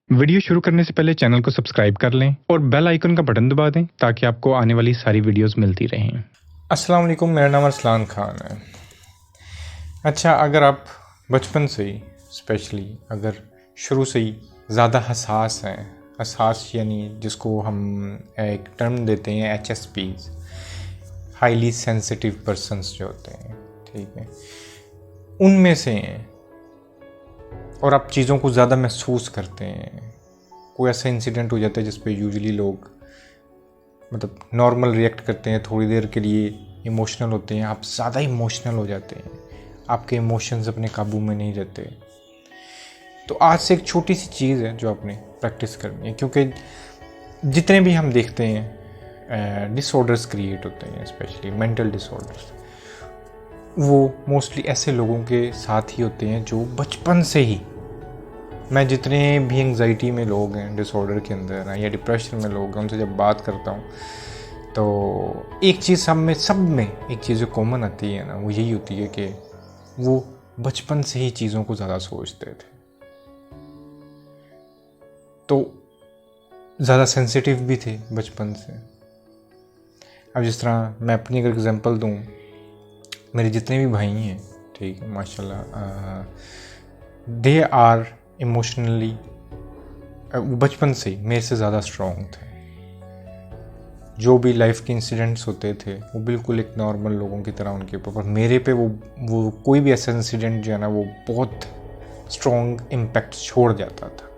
Video शुरू करने से पहले चैनल को सब्सक्राइब कर लें और बेल आइकन का बटन दबा दें ताकि आपको आने वाली सारी वीडियोस मिलती रहें। अस्सलाम वालेकुम, मेरा नाम अरसलान खान है। अच्छा, अगर आप बचपन से ही स्पेशली अगर शुरू से ही ज़्यादा हसास हैं, हसास यानी जिसको हम एक टर्म देते हैं HSPs, हाईली सेंसिटिव पर्सन्स जो होते हैं, ठीक है, उनमें से हैं और आप चीज़ों को ज़्यादा महसूस करते हैं। कोई ऐसा इंसिडेंट हो जाता है जिस पे यूजुअली लोग मतलब नॉर्मल रिएक्ट करते हैं, थोड़ी देर के लिए इमोशनल होते हैं, आप ज़्यादा इमोशनल हो जाते हैं, आपके इमोशंस अपने काबू में नहीं रहते। तो आज से एक छोटी सी चीज़ है जो आपने प्रैक्टिस करनी है, क्योंकि जितने भी हम देखते हैं डिसऑर्डर्स क्रिएट होते हैं, स्पेशली मेंटल डिसऑर्डर्स, वो मोस्टली ऐसे लोगों के साथ ही होते हैं जो बचपन से ही, मैं जितने भी एंग्जाइटी में लोग हैं, डिसऑर्डर के अंदर हैं या डिप्रेशन में लोग हैं, उनसे जब बात करता हूँ तो एक चीज़ सब में एक चीज़ जो कॉमन आती है ना, वो यही होती है कि वो बचपन से ही चीज़ों को ज़्यादा सोचते थे, तो ज़्यादा सेंसिटिव भी थे बचपन से। अब जिस तरह मैं अपनी अगर एग्जांपल दूँ, मेरे जितने भी भाई हैं, ठीक है, माशाल्लाह, दे आर इमोशनली बचपन से ही मेरे से ज़्यादा स्ट्रॉन्ग थे। जो भी लाइफ के इंसिडेंट्स होते थे वो बिल्कुल एक नॉर्मल लोगों की तरह उनके ऊपर, पर मेरे पे वो कोई भी ऐसा इंसिडेंट जो है ना, वो बहुत स्ट्रॉन्ग इम्पैक्ट छोड़ जाता था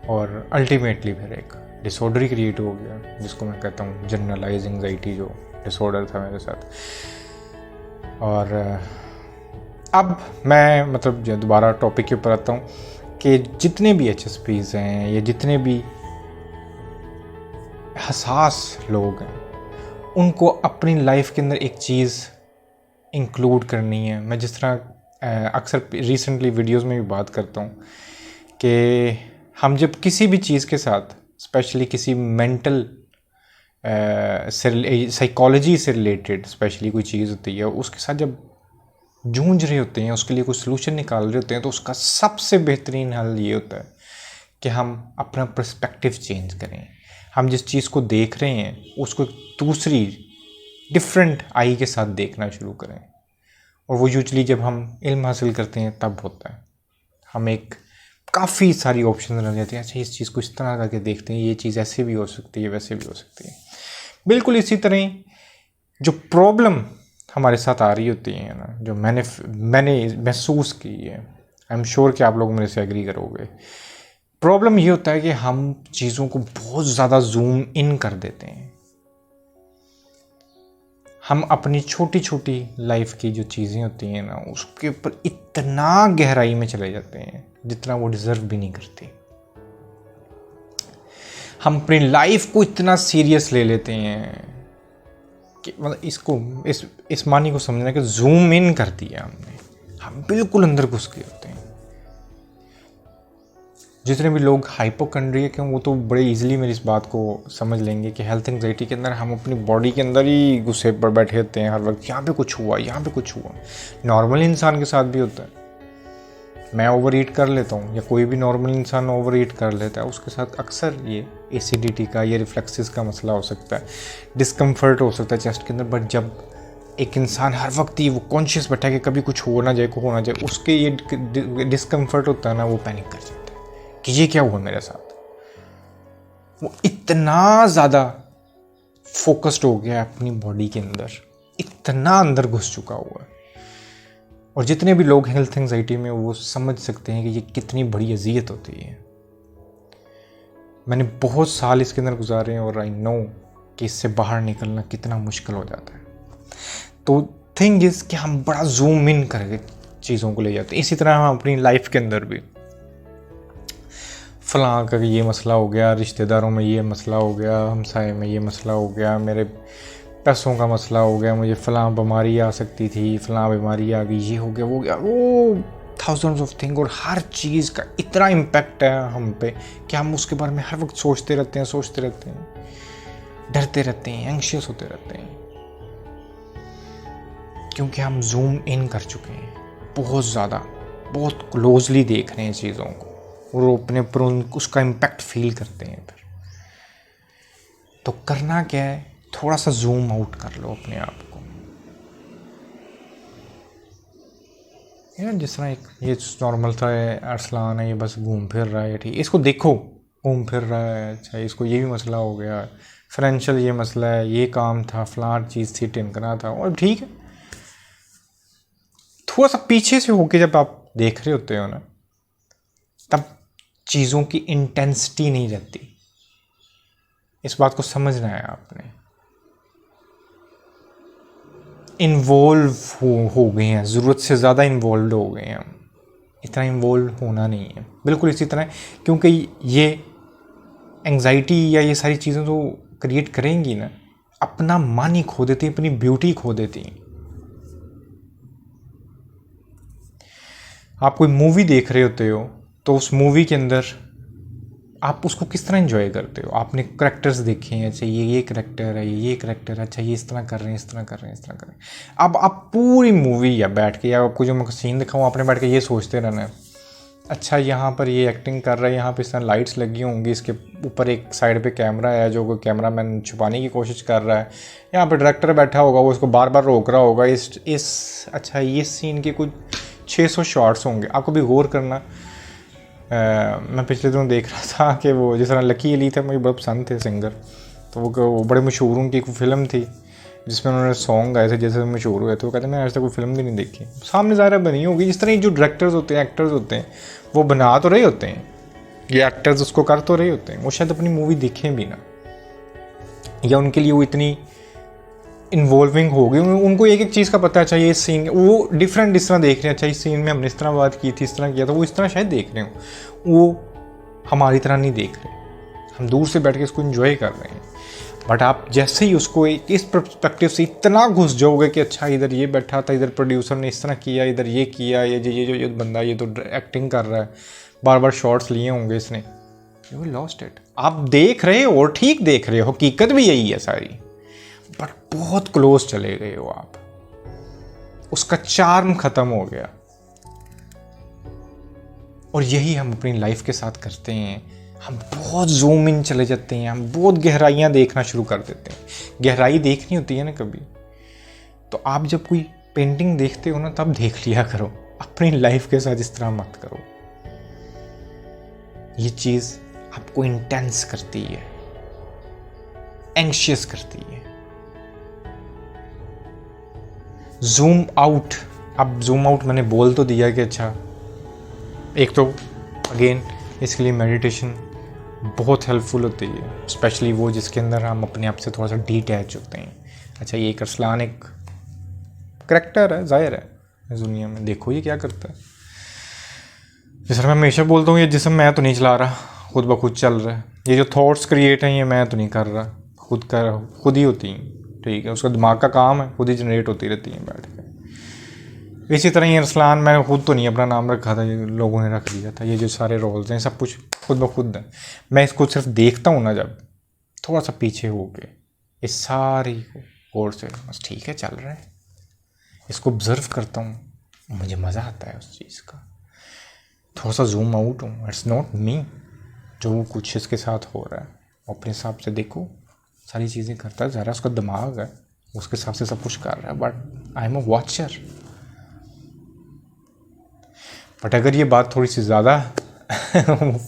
और अल्टीमेटली फिर एक डिसऑर्डर ही क्रिएट हो गया, जिसको मैं कहता हूँ जनरलाइज एंग्जाइटी, जो डिसऑर्डर था मेरे साथ। और अब मैं मतलब जो दोबारा टॉपिक के ऊपर आता हूँ कि जितने भी HSPs हैं या जितने भी हसास लोग हैं, उनको अपनी लाइफ के अंदर एक चीज़ इंक्लूड करनी है। मैं जिस तरह अक्सर रिसेंटली वीडियोस में भी बात करता हूँ कि हम जब किसी भी चीज़ के साथ, स्पेशली किसी मेंटल साइकोलॉजी से रिलेटेड स्पेशली कोई चीज़ होती है, उसके साथ जब जूझ रहे होते हैं, उसके लिए कोई सोल्यूशन निकाल रहे होते हैं, तो उसका सबसे बेहतरीन हल ये होता है कि हम अपना पर्सपेक्टिव चेंज करें। हम जिस चीज़ को देख रहे हैं उसको दूसरी डिफरेंट आई के साथ देखना शुरू करें, और वो यूजली जब हम इल्म हासिल करते हैं तब होता है। हम एक काफ़ी सारी ऑप्शन रह जाती हैं, अच्छा इस चीज़ को इस तरह करके देखते हैं, ये चीज़ ऐसे भी हो सकती है, वैसे भी हो सकती है। बिल्कुल इसी तरह जो प्रॉब्लम हमारे साथ आ रही होती है ना, जो मैंने महसूस की है, आई एम श्योर कि आप लोग मेरे से एग्री करोगे। प्रॉब्लम ये होता है कि हम चीज़ों को बहुत ज़्यादा जूम इन कर देते हैं। हम अपनी छोटी छोटी लाइफ की जो चीज़ें होती हैं ना, उसके ऊपर इतना गहराई में चले जाते हैं जितना वो डिज़र्व भी नहीं करती। हम अपनी लाइफ को इतना सीरियस ले लेते हैं कि मतलब इस मानी को समझना कि जूम इन कर दिया हमने, हम बिल्कुल अंदर घुस गए होते हैं। जितने भी लोग हाइपोकॉन्ड्रियक हैं वो तो बड़े इजीली मेरी इस बात को समझ लेंगे कि हेल्थ एंग्जाइटी के अंदर हम अपनी बॉडी के अंदर ही गुस्से पर बैठे होते हैं हर वक्त, यहाँ पे कुछ हुआ, यहाँ पे कुछ हुआ। नॉर्मल इंसान के साथ भी होता है। मैं ओवर ईट कर लेता हूँ या कोई भी नॉर्मल इंसान ओवर ईट कर लेता है, उसके साथ अक्सर ये एसिडिटी का, ये रिफ्लेक्सेस का मसला हो सकता है, डिस्कम्फर्ट हो सकता है चेस्ट के अंदर। बट जब एक इंसान हर वक्त ही वो कॉन्शियस बैठा है कि कभी कुछ हो ना जाए, उसके ये डिस्कम्फर्ट होता है ना, वो पैनिक कर जाता है कि ये क्या हुआ मेरे साथ। वो इतना ज़्यादा फोकस्ड हो गया अपनी बॉडी के अंदर, इतना अंदर घुस चुका हुआ है। और जितने भी लोग हेल्थ एंग्जाइटी में, वो समझ सकते हैं कि ये कितनी बड़ी अजियत होती है। मैंने बहुत साल इसके अंदर गुजारे हैं और आई नो कि इससे बाहर निकलना कितना मुश्किल हो जाता है। तो थिंग इज़ कि हम बड़ा जूम इन करके चीज़ों को ले जाते हैं। इसी तरह हम अपनी लाइफ के अंदर भी फलां का ये मसला हो गया, रिश्तेदारों में ये मसला हो गया, हमसाए में ये मसला हो गया, मेरे पैसों का मसला हो गया, मुझे फ़लाँ बीमारी आ सकती थी, फ़लाँ बीमारी आ गई, ये हो गया, वो गया, वो थाउजेंड्स ऑफ थिंग। और हर चीज़ का इतना इम्पैक्ट है हम पे कि हम उसके बारे में हर वक्त सोचते रहते हैं, डरते रहते हैं, एंग्शियस होते रहते हैं, क्योंकि हम जूम इन कर चुके हैं, बहुत ज़्यादा, बहुत क्लोजली देख रहे हैं चीज़ों को। और अपने ऊपर उसका इम्पैक्ट फील करते हैं। फिर तो करना क्या है, थोड़ा सा जूम आउट कर लो अपने आप को। यार जिस तरह एक ये नॉर्मल सा है, अरसलान है, ये बस घूम फिर रहा है, ठीक, इसको देखो घूम फिर रहा है, अच्छा इसको ये भी मसला हो गया, फाइनेंशियल ये मसला है, ये काम था, फलान चीज़ थी, टिमकना था, और ठीक है। थोड़ा सा पीछे से होके जब आप देख रहे होते हो ना, तब चीज़ों की इंटेंसिटी नहीं रहती। इस बात को समझना है आपने। इन्वॉल्व हो गए हैं, ज़रूरत से ज़्यादा इन्वॉल्व हो गए हैं हम। इतना इन्वॉल्व होना नहीं है, बिल्कुल इसी तरह, क्योंकि ये एंग्जाइटी या ये सारी चीज़ें तो क्रिएट करेंगी ना, अपना मन ही खो देती, अपनी ब्यूटी खो देती। आप कोई मूवी देख रहे होते हो तो उस मूवी के अंदर आप उसको किस तरह एंजॉय करते हो। आपने करेक्टर्स देखे हैं, अच्छा ये करेक्टर है, ये करेक्टर है, अच्छा ये इस तरह कर रहे हैं, इस तरह कर रहे हैं, इस तरह कर रहे हैं। अब आप पूरी मूवी या बैठ के, या आपको जो मैं सीन दिखाऊँ, आपने बैठ के ये सोचते रहना है, अच्छा यहाँ पर ये एक्टिंग कर रहा है, यहाँ पे इस तरह लाइट्स लगी होंगी, इसके ऊपर एक साइड पे कैमरा है जो कोई कैमरा मैन छुपाने की कोशिश कर रहा है, यहाँ पे डायरेक्टर बैठा होगा, वो इसको बार बार रोक रहा होगा, अच्छा ये सीन के कुछ 600 शॉट्स होंगे। आपको भी गौर करना। मैं पिछले दिनों देख रहा था कि वो जिस तरह लकी अली थे, मुझे बहुत पसंद थे सिंगर, तो वो बड़े मशहूर, उनकी एक फिल्म थी जिसमें उन्होंने सॉन्ग गाए थे, जैसे मशहूर हुए थे। वो कहते हैं मैं आज तक कोई फिल्म भी नहीं देखी। सामने ज़ाहिर बनी होगी, जिस तरह जो डायरेक्टर्स होते हैं, एक्टर्स होते हैं, वो बना तो रहे होते हैं, ये एक्टर्स उसको कर तो रहे होते हैं, वो शायद अपनी मूवी देखें भी ना, या उनके लिए वो इतनी इन्वॉल्विंग हो गई, उनको एक एक चीज़ का पता है। चाहिए इस सीन, वो डिफरेंट इस तरह देख रहे हैं, अच्छा इस सीन में हमने इस तरह बात की थी, इस तरह किया था, वो इस तरह शायद देख रहे हो, वो हमारी तरह नहीं देख रहे, हम दूर से बैठ के इसको एंजॉय कर रहे हैं। बट आप जैसे ही उसको एक इस पर्सपेक्टिव से इतना घुस जाओगे कि अच्छा इधर ये बैठा था, इधर प्रोड्यूसर ने इस तरह किया, इधर ये किया, ये बंदा ये तो एक्टिंग कर रहा है, बार बार शॉट्स लिए होंगे इसने, यू विल लॉस्ट इट। आप देख रहे हो और ठीक देख रहे हो, हकीकत भी यही है सारी, बट बहुत क्लोज चले गए हो आप, उसका चार्म खत्म हो गया। और यही हम अपनी लाइफ के साथ करते हैं, हम बहुत जूम इन चले जाते हैं, हम बहुत गहराइयाँ देखना शुरू कर देते हैं। गहराई देखनी होती है ना कभी, तो आप जब कोई पेंटिंग देखते हो ना, तब देख लिया करो, अपनी लाइफ के साथ इस तरह मत करो। ये चीज़ आपको इंटेंस करती है, एंग्शियस करती है। जूम आउट, अब जूम आउट मैंने बोल तो दिया कि अच्छा, एक तो अगेन इसके लिए मेडिटेशन बहुत हेल्पफुल होती है, स्पेशली वो जिसके अंदर हम अपने आप से थोड़ा सा डिटैच होते हैं। अच्छा ये एक अरसलान एक करैक्टर है, जाहिर है इस दुनिया में, देखो ये क्या करता है। जैसे मैं हमेशा बोलता हूँ, ये जिस्म मैं तो नहीं चला रहा, खुद ब खुद चल रहा है। ये जो थॉट्स क्रिएट हैं, ये मैं तो नहीं कर रहा, खुद ही होती हैं, ठीक है। उसका दिमाग का काम है, खुद ही जनरेट होती रहती हैं बैठ के। इसी तरह ये अरसलान, मैंने खुद तो नहीं अपना नाम रखा था, ये लोगों ने रख दिया था। ये जो सारे रोल्स हैं, सब कुछ खुद ब खुद है। मैं इसको सिर्फ देखता हूँ ना, जब थोड़ा सा पीछे हो के इस सारी गौर से, बस ठीक है चल रहा है, इसको ऑब्जर्व करता हूँ, मुझे मज़ा आता है उस चीज़ का। थोड़ा सा जूम आउट हूँ, इट्स नॉट मी जो कुछ इसके साथ हो रहा है, अपने हिसाब से देखो, सारी चीज़ें करता है, ज़रा उसका दिमाग है, उसके हिसाब से सब कुछ कर रहा है, but I am a watcher. But अगर ये बात थोड़ी सी ज़्यादा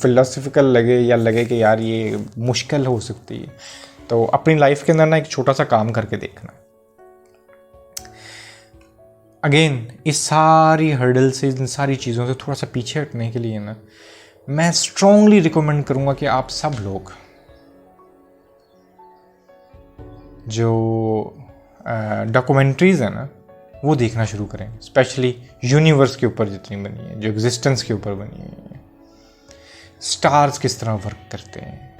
फिलोसफिकल लगे, या लगे कि यार ये मुश्किल हो सकती है, तो अपनी लाइफ के अंदर ना एक छोटा सा काम करके देखना। अगेन इस सारी हर्डल से, इन सारी चीज़ों से थोड़ा सा पीछे हटने के लिए ना, मैं स्ट्रांगली रिकमेंड करूँगा कि आप सब लोग जो डॉक्यूमेंट्रीज़ है ना, वो देखना शुरू करें, स्पेशली यूनिवर्स के ऊपर जितनी बनी है, जो एग्जिस्टेंस के ऊपर बनी है, स्टार्स किस तरह वर्क करते हैं,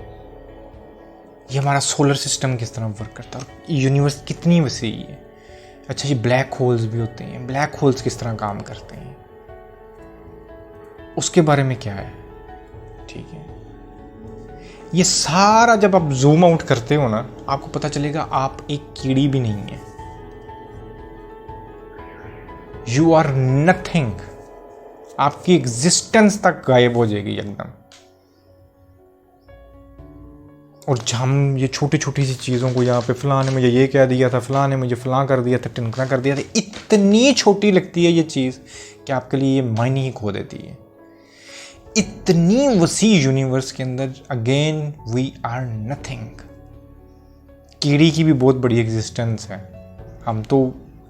ये हमारा सोलर सिस्टम किस तरह वर्क करता है, यूनिवर्स कितनी वसी है। अच्छा ये ब्लैक होल्स भी होते हैं, ब्लैक होल्स किस तरह काम करते हैं, उसके बारे में क्या है, ठीक है। ये सारा जब आप जूम आउट करते हो ना, आपको पता चलेगा आप एक कीड़ी भी नहीं है, यू आर नथिंग आपकी एग्जिस्टेंस तक गायब हो जाएगी एकदम। और हम ये छोटी छोटी सी चीज़ों को, यहाँ पे फ़लाँ ने मुझे ये कह दिया था, फ़लाँ ने मुझे फ़लाँ कर दिया था, टिनकना कर दिया था, इतनी छोटी लगती है ये चीज़ कि आपके लिए ये मायने ही खो देती है। इतनी वसी यूनिवर्स के अंदर अगेन वी आर नथिंग। कीड़ी की भी बहुत बड़ी एग्जिस्टेंस है, हम तो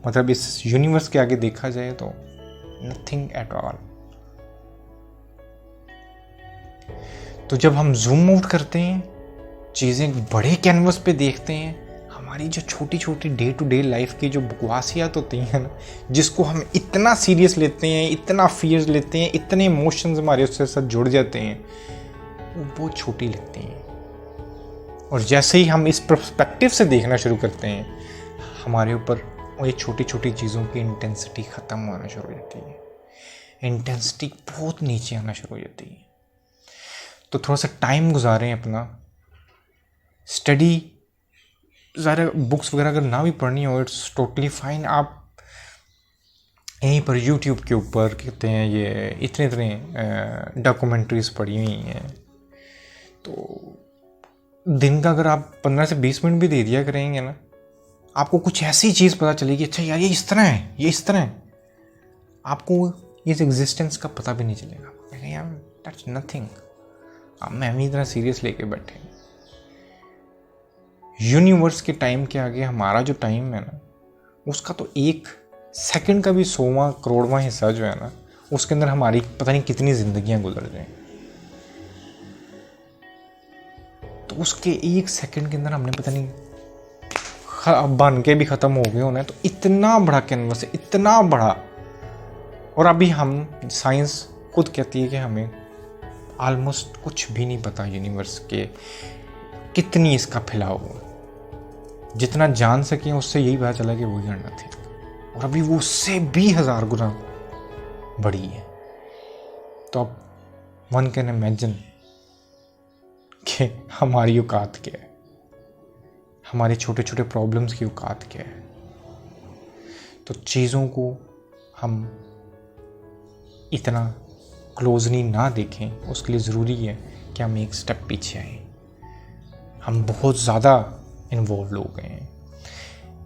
मतलब इस यूनिवर्स के आगे देखा जाए तो नथिंग एट ऑल। तो जब हम जूम आउट करते हैं, चीज़ें बड़े कैनवस पे देखते हैं, हमारी जो छोटी छोटी डे टू डे लाइफ की जो बकवासियात होती हैं ना, जिसको हम इतना सीरियस लेते हैं, इतना फियर्स लेते हैं, इतने इमोशंस हमारे उसके साथ जुड़ जाते हैं, वो बहुत छोटी लगती हैं। और जैसे ही हम इस पर्सपेक्टिव से देखना शुरू करते हैं, हमारे ऊपर ये छोटी छोटी चीज़ों की इंटेंसिटी ख़त्म होना शुरू हो जाती है, इंटेंसिटी बहुत नीचे आना शुरू हो जाती है। तो थोड़ा सा टाइम गुजारें अपना, स्टडी, ज़्यादा बुक्स वगैरह अगर ना भी पढ़नी हो, इट्स टोटली फाइन। आप यहीं पर यूट्यूब के ऊपर कहते हैं ये इतने डॉक्यूमेंट्रीज पढ़ी हुई हैं, तो दिन का अगर आप 15 से 20 मिनट भी दे दिया करेंगे ना, आपको कुछ ऐसी चीज़ पता चलेगी, अच्छा यार ये इस तरह है, ये इस तरह है, आपको इस एग्जिस्टेंस का पता भी नहीं चलेगा। यार दैट्स नथिंग, आप मैं भी इतना सीरियस लेके बैठे। यूनिवर्स के टाइम के आगे हमारा जो टाइम है ना, उसका तो 1 सेकंड का भी 100वां करोड़वां हिस्सा जो है ना, उसके अंदर हमारी पता नहीं कितनी जिंदगियां गुजर जाएं। तो उसके 1 सेकंड के अंदर हमने पता नहीं बन के भी ख़त्म हो गए होना है। तो इतना बड़ा कैनवस है, इतना बड़ा। और अभी हम, साइंस खुद कहती है कि हमें ऑलमोस्ट कुछ भी नहीं पता यूनिवर्स के कितनी इसका फैलाव हो। जितना जान सकें उससे यही पता चला कि वो ही अंडा थी, और अभी वो उससे भी 1000 गुना बड़ी है। तो अब वन कैन इमेजिन कि हमारी औकात क्या है, हमारे छोटे छोटे प्रॉब्लम्स की औकात क्या है। तो चीज़ों को हम इतना क्लोजली ना देखें, उसके लिए ज़रूरी है कि हम एक स्टेप पीछे आएँ। हम बहुत ज़्यादा इन्वॉल्व हो गए हैं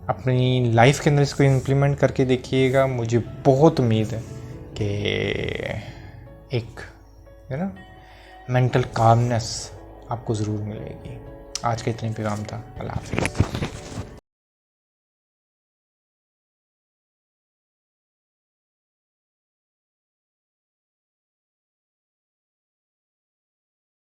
अपनी लाइफ के अंदर, इसको इम्प्लीमेंट करके देखिएगा। मुझे बहुत उम्मीद है कि एक ना मेंटल कामनेस आपको ज़रूर मिलेगी। आज का इतने पैगाम था। अल्लाह हाफ़िज़।